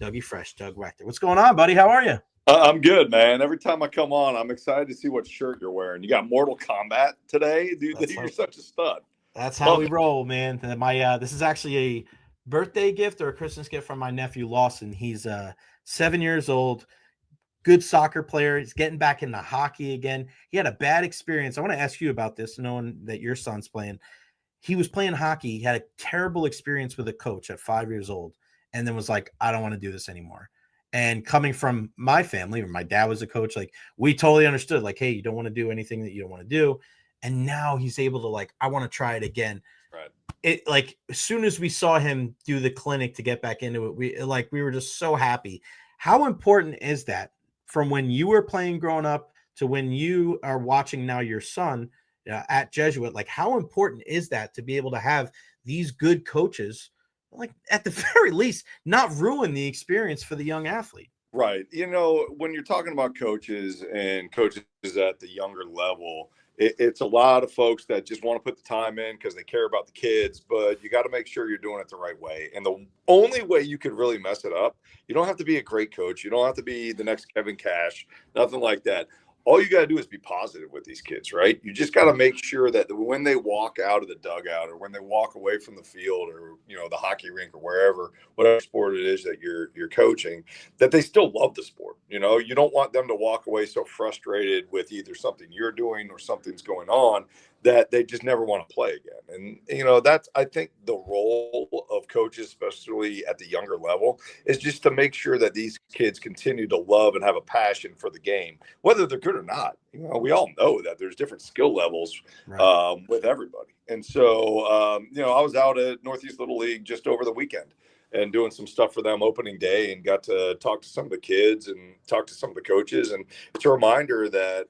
Dougie Fresh, Doug Waechter. What's going on, buddy? How are you? I'm good, man. Every time I come on, I'm excited to see what shirt you're wearing. You got Mortal Kombat today, dude. That's You're how such a stud. that's how Love we it. roll, man. My this is actually a birthday gift or a Christmas gift from my nephew Lawson. He's 7 years old, good soccer player. He's getting back into hockey again. He had a bad experience. I want to ask you about this, knowing that your son's playing. He was playing hockey. He had a terrible experience with a coach at 5 years old, and then was like, I don't want to do this anymore. And coming from my family, where my dad was a coach, like we totally understood, like, hey, you don't want to do anything that you don't want to do. And now he's able to, like, I want to try it again. Right. It, like, as soon as we saw him do the clinic to get back into it, we were just so happy. How important is that from when you were playing growing up to when you are watching now your son at Jesuit? Like, how important is that to be able to have these good coaches, like, at the very least, not ruin the experience for the young athlete? Right. When you're talking about coaches and coaches at the younger level, it's a lot of folks that just want to put the time in because they care about the kids, but you got to make sure you're doing it the right way. And the only way you could really mess it up, you don't have to be a great coach. You don't have to be the next Kevin Cash, nothing like that. All you got to do is be positive with these kids, right? You just got to make sure that when they walk out of the dugout or when they walk away from the field or, the hockey rink or wherever, whatever sport it is that you're coaching, that they still love the sport. You don't want them to walk away so frustrated with either something you're doing or something's going on that they just never want to play again. And that's, I think, the role of coaches, especially at the younger level, is just to make sure that these kids continue to love and have a passion for the game, whether they're good or not. We all know that there's different skill levels Right. with everybody. And so I was out at Northeast Little League just over the weekend and doing some stuff for them opening day, and got to talk to some of the kids and talk to some of the coaches. And it's a reminder that,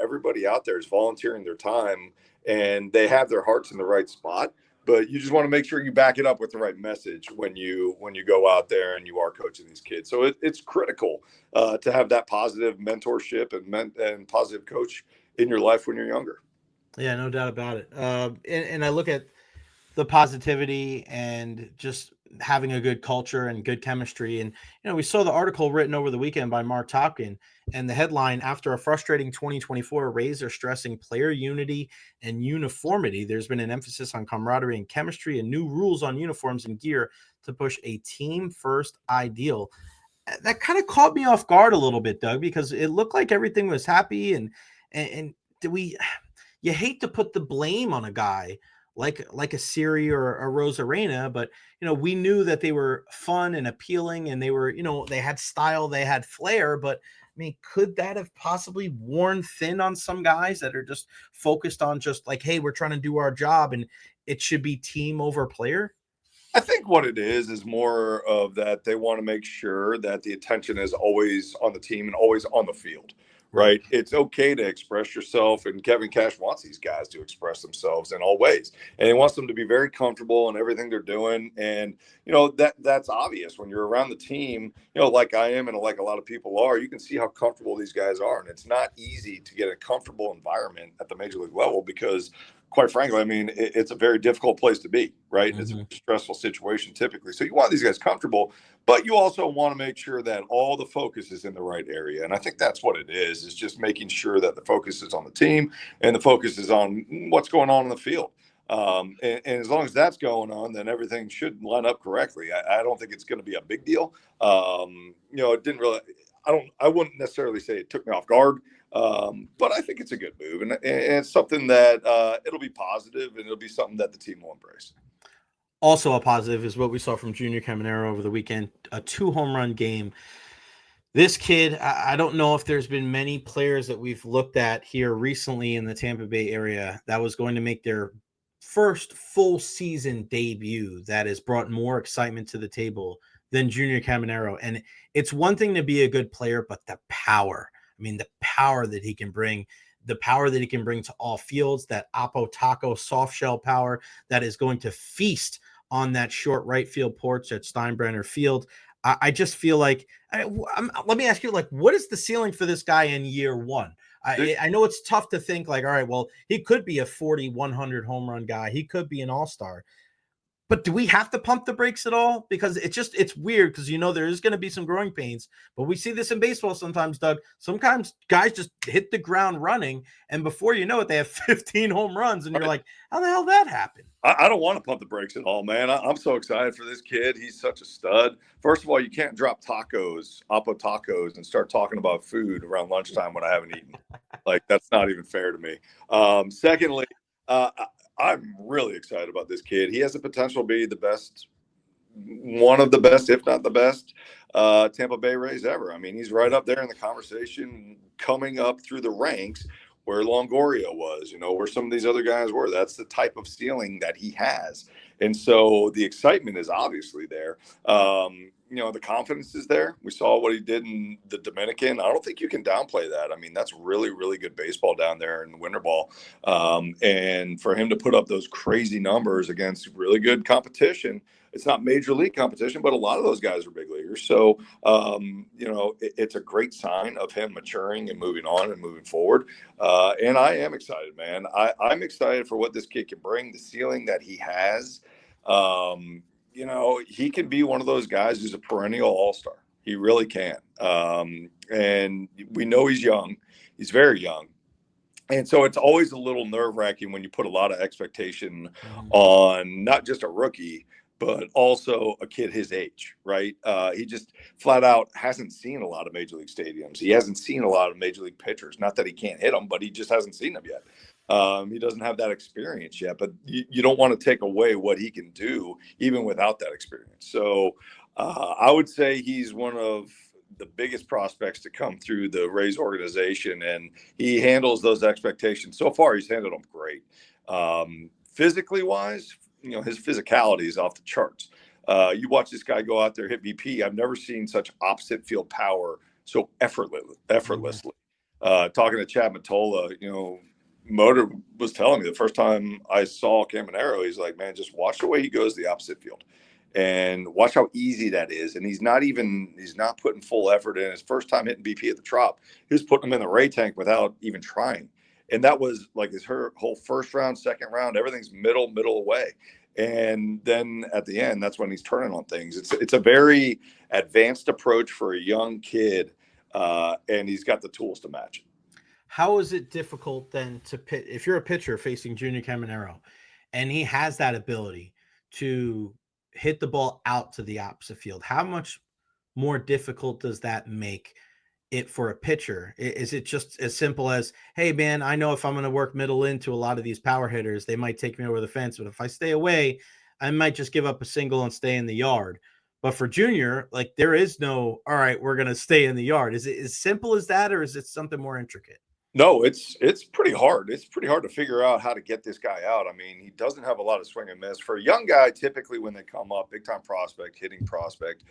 everybody out there is volunteering their time and they have their hearts in the right spot. But you just want to make sure you back it up with the right message when you go out there and you are coaching these kids. So it's critical to have that positive mentorship and positive coach in your life when you're younger. Yeah, no doubt about it. And I look at the positivity and just having a good culture and good chemistry. And, we saw the article written over the weekend by Mark Topkin, and the headline, after a frustrating 2024, Rays are stressing player unity and uniformity. There's been an emphasis on camaraderie and chemistry and new rules on uniforms and gear to push a team first ideal. That kind of caught me off guard a little bit, Doug, because it looked like everything was happy. And do we, you hate to put the blame on a guy like a Siri or a Rosarena, but we knew that they were fun and appealing, and they were, they had style, they had flair. But I mean, could that have possibly worn thin on some guys that are just focused on just like, hey, we're trying to do our job and it should be team over player? I think what it is more of that they want to make sure that the attention is always on the team and always on the field, Right. right? It's okay to express yourself, and Kevin Cash wants these guys to express themselves in all ways, and he wants them to be very comfortable in everything they're doing. And that's obvious when you're around the team, like I am and like a lot of people are. You can see how comfortable these guys are, and it's not easy to get a comfortable environment at the major league level because, quite frankly, I mean, it's a very difficult place to be, right? It's Mm-hmm. a stressful situation typically. So you want these guys comfortable, but you also want to make sure that all the focus is in the right area. And I think that's what it is just making sure that the focus is on the team and the focus is on what's going on in the field. And as long as that's going on, then everything should line up correctly. I don't think it's going to be a big deal. It didn't really, I wouldn't necessarily say it took me off guard. But I think it's a good move, and it's something that it'll be positive, and it'll be something that the team will embrace. Also, a positive is what we saw from Junior Caminero over the weekend, a 2 home run game. This kid, I don't know if there's been many players that we've looked at here recently in the Tampa Bay area that was going to make their first full season debut that has brought more excitement to the table than Junior Caminero. And it's one thing to be a good player, but the power, I mean, the power that he can bring, the power that he can bring to all fields, that Apo Taco soft shell power that is going to feast on that short right field porch at Steinbrenner Field. I just feel like, let me ask you, like, what is the ceiling for this guy in year one? I know it's tough to think like, all right, well, he could be a 40, 100 home run guy. He could be an all-star. But do we have to pump the brakes at all? Because it's weird because there is going to be some growing pains, but we see this in baseball sometimes, Doug. Sometimes guys just hit the ground running, and before you know it, they have 15 home runs, and you're like, how the hell that happened? I don't want to pump the brakes at all, man. I'm so excited for this kid. He's such a stud. First of all, you can't drop Apo tacos, and start talking about food around lunchtime when I haven't eaten. Like, that's not even fair to me. Secondly, I'm really excited about this kid. He has the potential to be the best, one of the best, if not the best, Tampa Bay Rays ever. I mean, he's right up there in the conversation, coming up through the ranks where Longoria was, where some of these other guys were. That's the type of ceiling that he has. And so the excitement is obviously there. The confidence is there. We saw what he did in the Dominican. I don't think you can downplay that. I mean, that's really, really good baseball down there in the winter ball. And for him to put up those crazy numbers against really good competition, it's not major league competition, but a lot of those guys are big leaguers. So, it's a great sign of him maturing and moving on and moving forward. And I am excited, man. I'm excited for what this kid can bring, the ceiling that he has. He can be one of those guys who's a perennial all-star. He really can. And we know he's young. He's very young. And so it's always a little nerve-wracking when you put a lot of expectation on not just a rookie, but also a kid his age, right? He just flat out hasn't seen a lot of major league stadiums. He hasn't seen a lot of major league pitchers. Not that he can't hit them, but he just hasn't seen them yet. He doesn't have that experience yet, but you don't want to take away what he can do even without that experience. So I would say he's one of the biggest prospects to come through the Rays organization, and he handles those expectations. So far, he's handled them great. Physically wise, his physicality is off the charts. You watch this guy go out there, hit BP. I've never seen such opposite field power so effortlessly. Talking to Chad Mottola, Motor was telling me the first time I saw Caminero, he's like, man, just watch the way he goes the opposite field and watch how easy that is. And he's not putting full effort in. His first time hitting BP at the Trop, he was putting him in the Ray tank without even trying. And that was like his whole first round, second round, everything's middle away. And then at the end, that's when he's turning on things. It's a very advanced approach for a young kid, and he's got the tools to match it. How is it difficult then to pit if you're a pitcher facing Junior Caminero and he has that ability to hit the ball out to the opposite field? How much more difficult does that make it for a pitcher? Is it just as simple as, hey man, I know if I'm going to work middle into a lot of these power hitters, they might take me over the fence, but if I stay away, I might just give up a single and stay in the yard. But for Junior, like there is no, all right, we're going to stay in the yard. Is it as simple as that, or is it something more intricate? No, it's pretty hard. It's pretty hard to figure out how to get this guy out. I mean, he doesn't have a lot of swing and miss. For a young guy, typically when they come up, big time prospect, hitting prospect,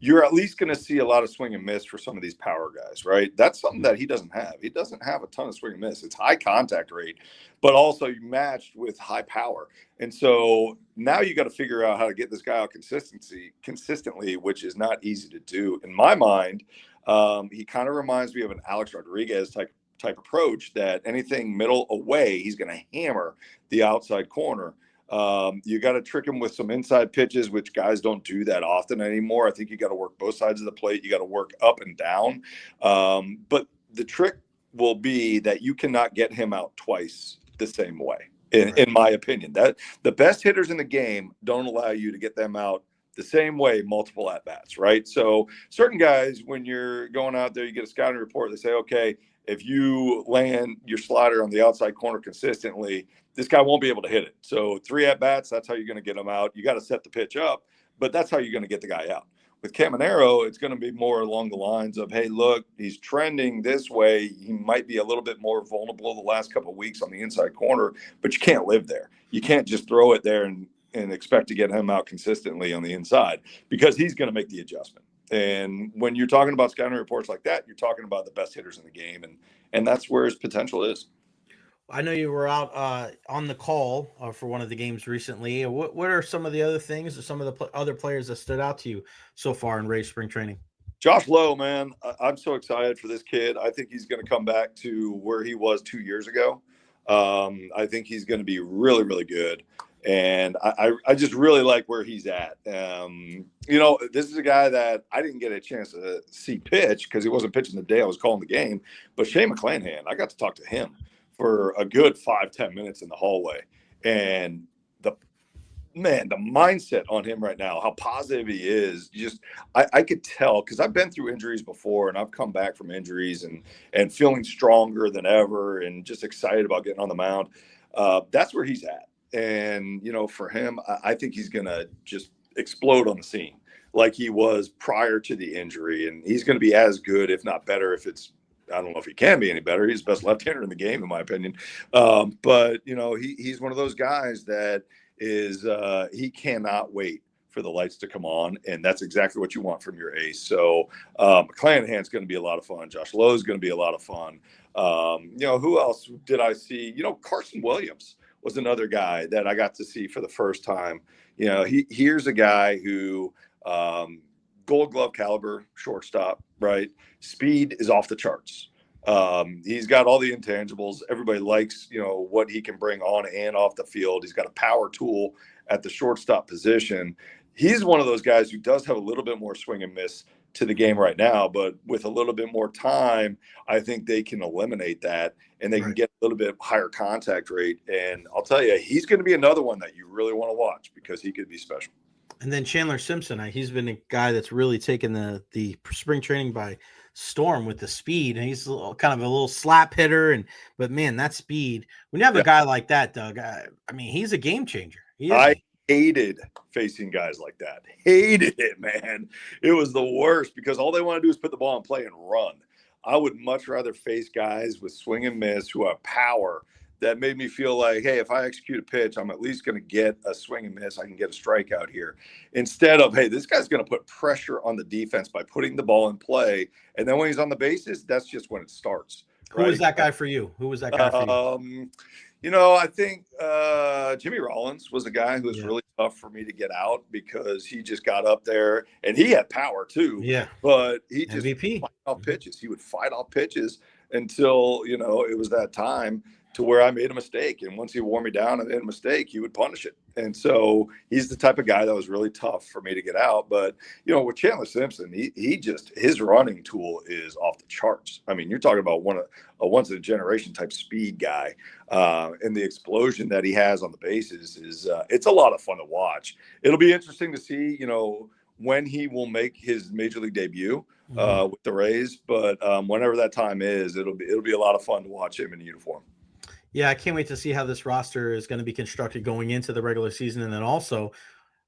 you're at least going to see a lot of swing and miss for some of these power guys, right? That's something that he doesn't have. He doesn't have a ton of swing and miss. It's high contact rate, but also you matched with high power. And so now you got to figure out how to get this guy out consistently, which is not easy to do. In my mind, he kind of reminds me of an Alex Rodriguez type approach, that anything middle away, he's going to hammer the outside corner. You got to trick him with some inside pitches, which guys don't do that often anymore. I think you got to work both sides of the plate. You got to work up and down. But the trick will be that you cannot get him out twice the same way, in my opinion. That the best hitters in the game don't allow you to get them out the same way multiple at-bats, right? So certain guys, when you're going out there, you get a scouting report, they say, okay, if you land your slider on the outside corner consistently, this guy won't be able to hit it. So 3 at-bats, that's how you're going to get him out. You got to set the pitch up, but that's how you're going to get the guy out. With Caminero, it's going to be more along the lines of, hey, look, he's trending this way. He might be a little bit more vulnerable the last couple of weeks on the inside corner, but you can't live there. You can't just throw it there and expect to get him out consistently on the inside, because he's going to make the adjustment. And when you're talking about scouting reports like that, you're talking about the best hitters in the game, and that's where his potential is. I know you were out on the call for one of the games recently. What are some of the other things, or some of the other players that stood out to you so far in Rays spring training? Josh Lowe, man, I'm so excited for this kid. I think he's going to come back to where he was 2 years ago. I think he's going to be really, really good. And I just really like where he's at. This is a guy that I didn't get a chance to see pitch because he wasn't pitching the day I was calling the game. But Shane McClanahan, I got to talk to him for a good 5-10 minutes in the hallway. And the mindset on him right now, how positive he is, just I could tell, because I've been through injuries before and I've come back from injuries and feeling stronger than ever and just excited about getting on the mound. That's where he's at. And, for him, I think he's going to just explode on the scene like he was prior to the injury. And he's going to be as good, if not better, I don't know if he can be any better. He's the best left-hander in the game, in my opinion. But he's one of those guys that is he cannot wait for the lights to come on, and that's exactly what you want from your ace. So McClanahan's going to be a lot of fun. Josh Lowe is going to be a lot of fun. Who else did I see? Carson Williams was another guy that I got to see for the first time. Here's a guy who Gold Glove caliber shortstop, right? Speed is off the charts. He's got all the intangibles. Everybody likes, what he can bring on and off the field. He's got a power tool at the shortstop position. He's one of those guys who does have a little bit more swing and miss to the game right now, but with a little bit more time, I think they can eliminate that and they can get a little bit higher contact rate. And I'll tell you, he's going to be another one that you really want to watch because he could be special. And then Chandler Simpson, he's been a guy that's really taken the spring training by storm with the speed, and he's kind of a little slap hitter. But man, that speed, when you have a guy like that, Doug, he's a game changer. I hated facing guys like that. Hated it, man. It was the worst because all they want to do is put the ball in play and run. I would much rather face guys with swing and miss who have power. That made me feel like, hey, if I execute a pitch, I'm at least going to get a swing and miss. I can get a strikeout here. Instead of, hey, this guy's going to put pressure on the defense by putting the ball in play. And then when he's on the bases, that's just when it starts. Right? Who was that guy for you? I think Jimmy Rollins was a guy who was really tough for me to get out because he just got up there and he had power too. Yeah. But he just MVP. fight off pitches. He would fight off pitches until, it was that time to where I made a mistake. And once he wore me down and made a mistake, he would punish it. And so he's the type of guy that was really tough for me to get out. But, with Chandler Simpson, his running tool is off the charts. You're talking about a once in a generation type speed guy. And the explosion that he has on the bases it's a lot of fun to watch. It'll be interesting to see, when he will make his major league debut with the Rays. But whenever that time is, it'll be a lot of fun to watch him in uniform. Yeah, I can't wait to see how this roster is going to be constructed going into the regular season, and then also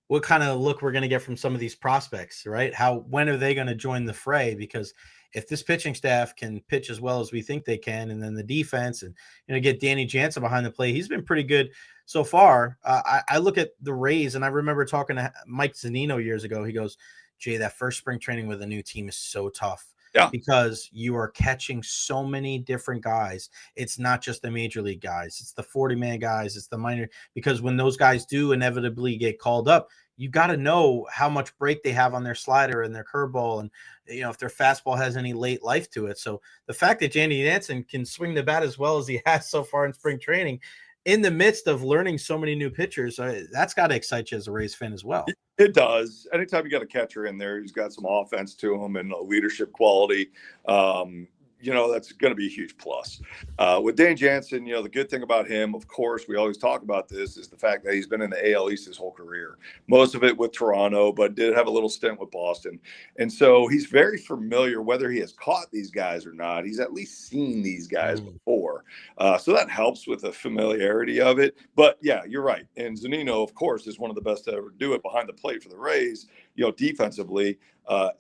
what kind of look we're going to get from some of these prospects, right? When are they going to join the fray? Because if this pitching staff can pitch as well as we think they can, and then the defense and get Danny Jansen behind the plate, he's been pretty good so far. I look at the Rays, and I remember talking to Mike Zunino years ago. He goes, "Jay, that first spring training with a new team is so tough." Yeah. Because you are catching so many different guys. It's not just the major league guys. It's the 40-man guys. It's the minor. Because when those guys do inevitably get called up, you got to know how much break they have on their slider and their curveball, and if their fastball has any late life to it. So the fact that Danny Jansen can swing the bat as well as he has so far in spring training, in the midst of learning so many new pitchers, that's got to excite you as a Rays fan as well. It does. Anytime you got a catcher in there, he's got some offense to him and leadership quality. That's going to be a huge plus. With Dane Jansen, the good thing about him, of course, we always talk about this, is the fact that he's been in the AL East his whole career. Most of it with Toronto, but did have a little stint with Boston. And so he's very familiar, whether he has caught these guys or not. He's at least seen these guys before. So that helps with the familiarity of it. But, yeah, you're right. And Zunino, of course, is one of the best to ever do it behind the plate for the Rays, defensively.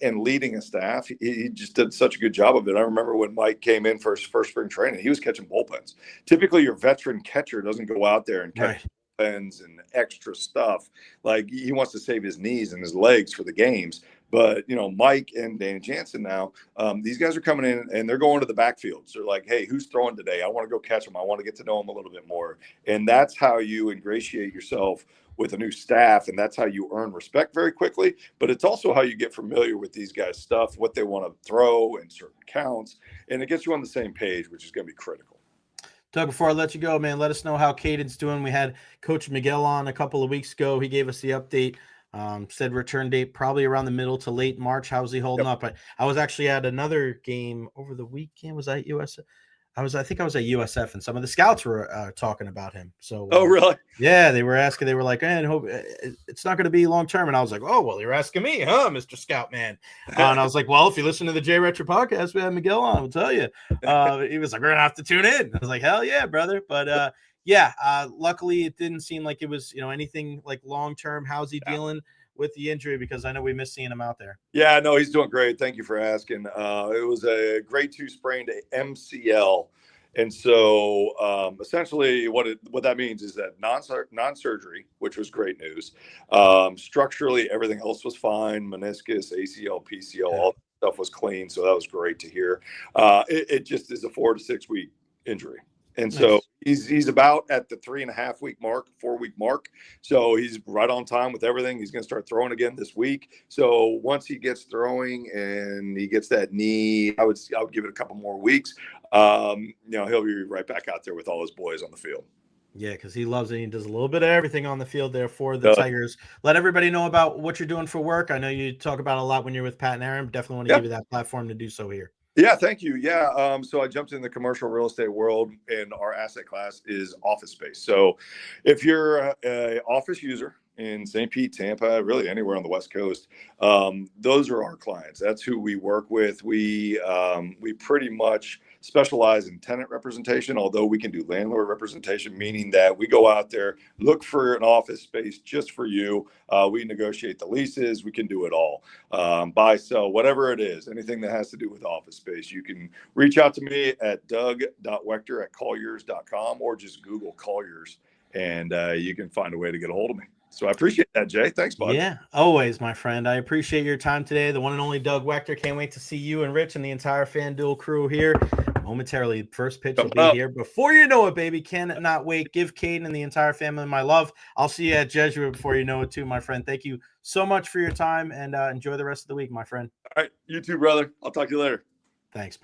And leading a staff, he just did such a good job of it. I remember when Mike came in for his first spring training, he was catching bullpens. Typically, your veteran catcher doesn't go out there and catch bullpens and extra stuff. Like, he wants to save his knees and his legs for the games. But, Mike and Danny Jansen now, these guys are coming in and they're going to the backfields. They're like, hey, who's throwing today? I want to go catch them. I want to get to know them a little bit more. And that's how you ingratiate yourself with a new staff, and that's how you earn respect very quickly. But it's also how you get familiar with these guys' stuff, what they want to throw in certain counts, and it gets you on the same page, which is going to be critical. Doug, before I let you go, man, let us know how Caden's doing. We had Coach Miguel on a couple of weeks ago. He gave us the update. Said return date probably around the middle to late March. How's he holding up? I was actually at another game over the weekend. Was I US? I think I was at USF, and some of the scouts were talking about him. So, Oh, really? Yeah, they were asking. They were like, "Man, hope it's not going to be long term." And I was like, "Oh, well, you're asking me, huh, Mr. Scout Man?" And I was like, "Well, if you listen to the J Recher podcast, we had Miguel on. I'll tell you." He was like, "We're gonna have to tune in." I was like, "Hell yeah, brother!" But luckily, it didn't seem like it was anything like long term. How's he dealing with the injury? Because I know we miss seeing him out there. Yeah, no, he's doing great. Thank you for asking. It was a grade 2 sprained MCL. And so essentially what that means is that non-surgery, which was great news. Structurally, everything else was fine. Meniscus, ACL, PCL, all that stuff was clean. So that was great to hear. It just is a 4 to 6 week injury. And so he's about at the 3.5 week mark, 4 week mark. So he's right on time with everything. He's going to start throwing again this week. So once he gets throwing and he gets that knee, I would give it a couple more weeks. He'll be right back out there with all his boys on the field. Yeah, because he loves it. He does a little bit of everything on the field there for the Tigers. Let everybody know about what you're doing for work. I know you talk about a lot when you're with Pat and Aaron. Definitely want to give you that platform to do so here. Yeah, thank you. Yeah. So I jumped in the commercial real estate world, and our asset class is office space. So if you're an office user in St. Pete, Tampa, really anywhere on the West Coast, those are our clients. That's who we work with. We pretty much specialize in tenant representation, although we can do landlord representation, meaning that we go out there, look for an office space just for you. We negotiate the leases. We can do it all. Buy, sell, whatever it is, anything that has to do with office space. You can reach out to me at doug.waechter@colliers.com or just Google Colliers, and you can find a way to get a hold of me. So I appreciate that, Jay. Thanks, bud. Yeah, always, my friend. I appreciate your time today. The one and only Doug Waechter. Can't wait to see you and Rich and the entire FanDuel crew here momentarily. First pitch will be here before you know it, baby. Cannot wait. Give Caden and the entire family my love. I'll see you at Jesuit before you know it, too, my friend. Thank you so much for your time, and enjoy the rest of the week, my friend. All right. You too, brother. I'll talk to you later. Thanks, pal.